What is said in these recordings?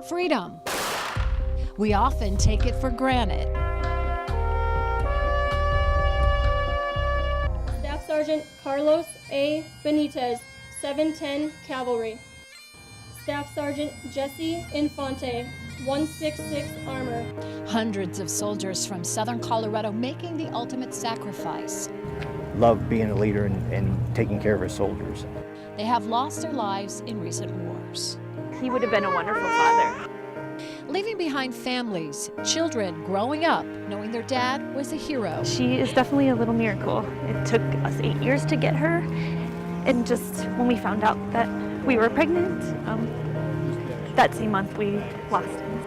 freedom. We often take it for granted. Staff Sergeant Carlos A. Benitez, 710 Cavalry. Staff Sergeant Jesse Infante, 166 Armor. Hundreds of soldiers from southern Colorado making the ultimate sacrifice. Love being a leader and taking care of his soldiers. They have lost their lives in recent wars. He would have been a wonderful father. Leaving behind families, children growing up knowing their dad was a hero. She is definitely a little miracle. It took us 8 years to get her, and just when we found out that we were pregnant, that same month we lost him.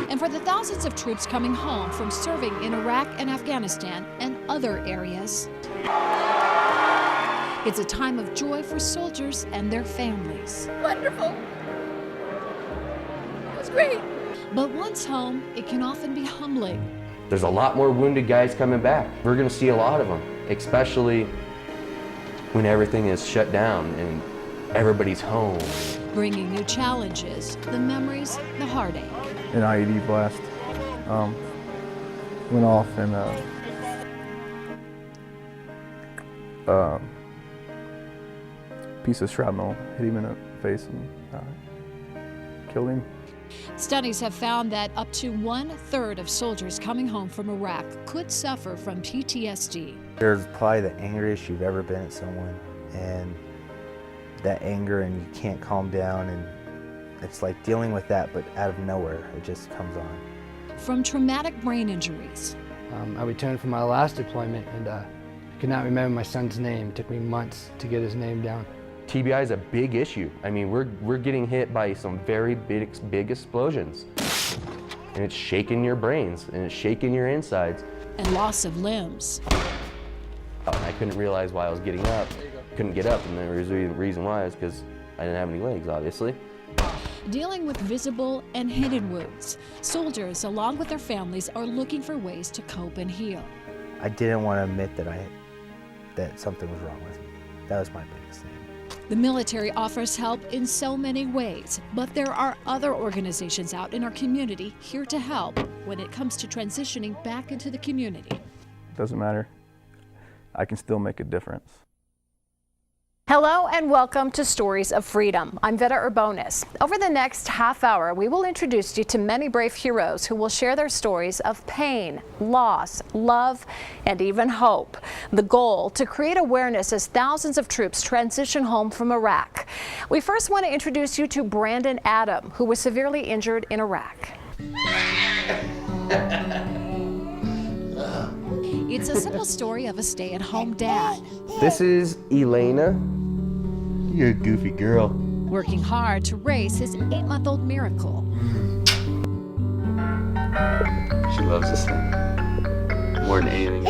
And for the thousands of troops coming home from serving in Iraq and Afghanistan and other areas, it's a time of joy for soldiers and their families. Wonderful. It was great. But once home, it can often be humbling. There's a lot more wounded guys coming back. We're going to see a lot of them, especially when everything is shut down and everybody's home. Bringing new challenges, the memories, the heartache. An IED blast went off and piece of shrapnel hit him in the face and killed him. Studies have found that up to 1/3 of soldiers coming home from Iraq could suffer from PTSD. There's probably the angriest you've ever been at someone, and that anger, and you can't calm down, and it's like dealing with that, but out of nowhere, it just comes on. From traumatic brain injuries. I returned from my last deployment and could not remember my son's name. It took me months to get his name down. TBI is a big issue. I mean, we're getting hit by some very big explosions. And it's shaking your brains, and it's shaking your insides. And loss of limbs. I couldn't realize why I was getting up. Couldn't get up, and the reason why is because I didn't have any legs, obviously. Dealing with visible and hidden wounds, soldiers, along with their families, are looking for ways to cope and heal. I didn't want to admit that something was wrong with me. That was my biggest thing. The military offers help in so many ways, but there are other organizations out in our community here to help when it comes to transitioning back into the community. Doesn't matter. I can still make a difference. Hello and welcome to Stories of Freedom. I'm Veta Urbonis. Over the next half hour, we will introduce you to many brave heroes who will share their stories of pain, loss, love, and even hope. The goal, to create awareness as thousands of troops transition home from Iraq. We first want to introduce you to Brandon Adam, who was severely injured in Iraq. It's a simple story of a stay-at-home dad. This is Elena. You're a goofy girl. Working hard to raise his 8-month-old miracle. She loves this thing more than anything.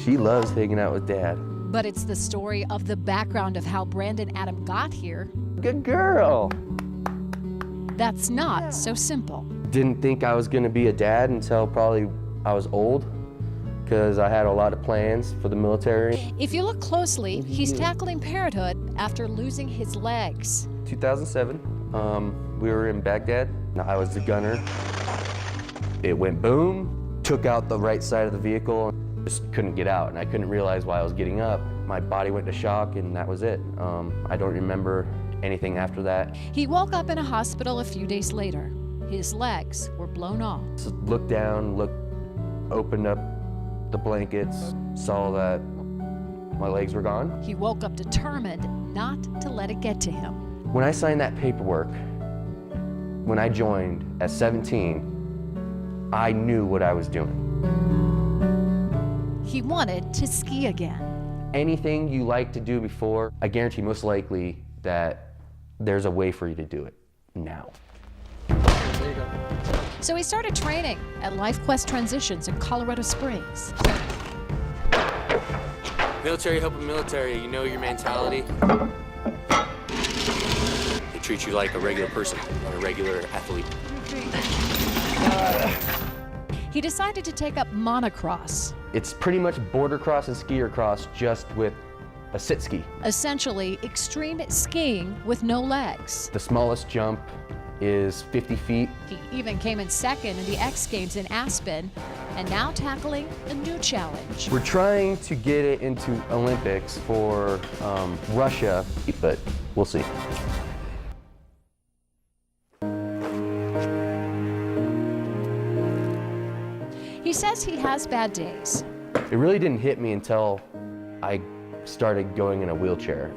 She loves hanging out with Dad. But it's the story of the background of how Brandon Adam got here. Good girl. That's not so simple. Didn't think I was gonna be a dad until probably I was old, because I had a lot of plans for the military. If you look closely, he's tackling parenthood after losing his legs. 2007, we were in Baghdad. I was the gunner. It went boom, took out the right side of the vehicle, just couldn't get out, and I couldn't realize why I was getting up. My body went to shock, and that was it. I don't remember anything after that. He woke up in a hospital a few days later. His legs were blown off. Just looked down, opened up the blankets, saw that my legs were gone. He woke up determined not to let it get to him. When I signed that paperwork, when I joined at 17, I knew what I was doing. He wanted to ski again. Anything you liked to do before, I guarantee most likely that there's a way for you to do it now. So he started training at LifeQuest Transitions in Colorado Springs. Military helping military, you know your mentality. They treat you like a regular person, a regular athlete. He decided to take up monocross. It's pretty much border cross and skier cross, just with a sit ski. Essentially, extreme skiing with no legs. The smallest jump is 50 feet. He even came in second in the X Games in Aspen, and now tackling a new challenge. We're trying to get it into Olympics for Russia, but we'll see. He says he has bad days. It really didn't hit me until I started going in a wheelchair.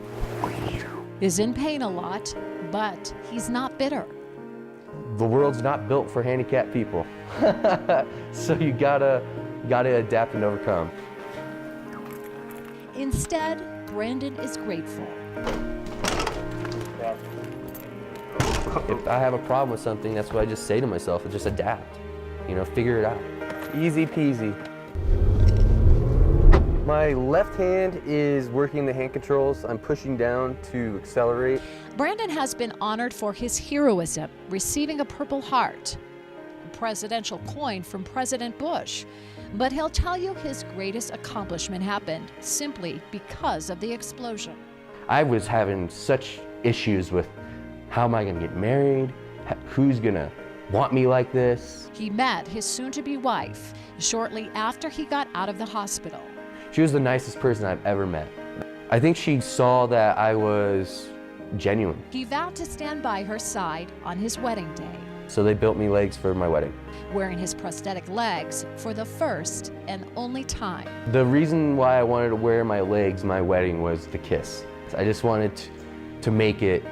Is in pain a lot, but he's not bitter. The world's not built for handicapped people. So you gotta adapt and overcome. Instead, Brandon is grateful. If I have a problem with something, that's what I just say to myself, just adapt. You know, figure it out. Easy peasy. My left hand is working the hand controls. I'm pushing down to accelerate. Brandon has been honored for his heroism, receiving a Purple Heart, a presidential coin from President Bush. But he'll tell you his greatest accomplishment happened simply because of the explosion. I was having such issues with how am I gonna get married? Who's gonna want me like this? He met his soon-to-be wife shortly after he got out of the hospital. She was the nicest person I've ever met. I think she saw that I was genuine. He vowed to stand by her side on his wedding day, So they built me legs for my wedding. wearing his prosthetic legs for the first and only time. The reason why I wanted to wear my legs my wedding was the kiss. I just wanted to make it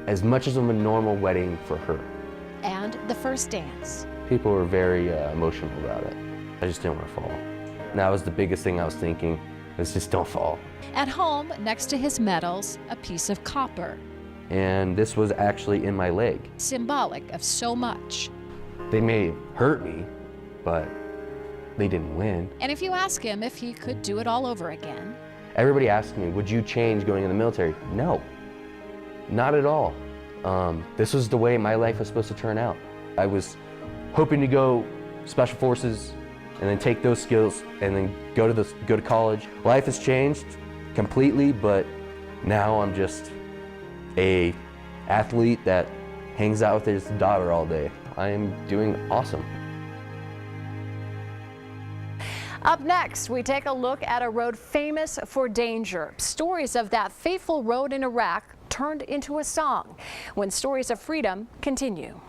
as much as of a normal wedding for her. And the first dance. People were very emotional about it. I just didn't want to fall. And that was the biggest thing I was thinking, is just don't fall. At home, next to his medals, a piece of copper, And this was actually in my leg. symbolic of so much. They may hurt me, but they didn't win. And if you ask him if he could do it all over again, Everybody asked me, would you change going in the military? No, not at all. This was the way my life was supposed to turn out. I was hoping to go Special Forces and then take those skills and then go to college. Life has changed completely, but now I'm just a athlete that hangs out with his daughter all day. I am doing awesome. Up next, we take a look at a road famous for danger. Stories of that fateful road in Iraq turned into a song when Stories of Freedom continue.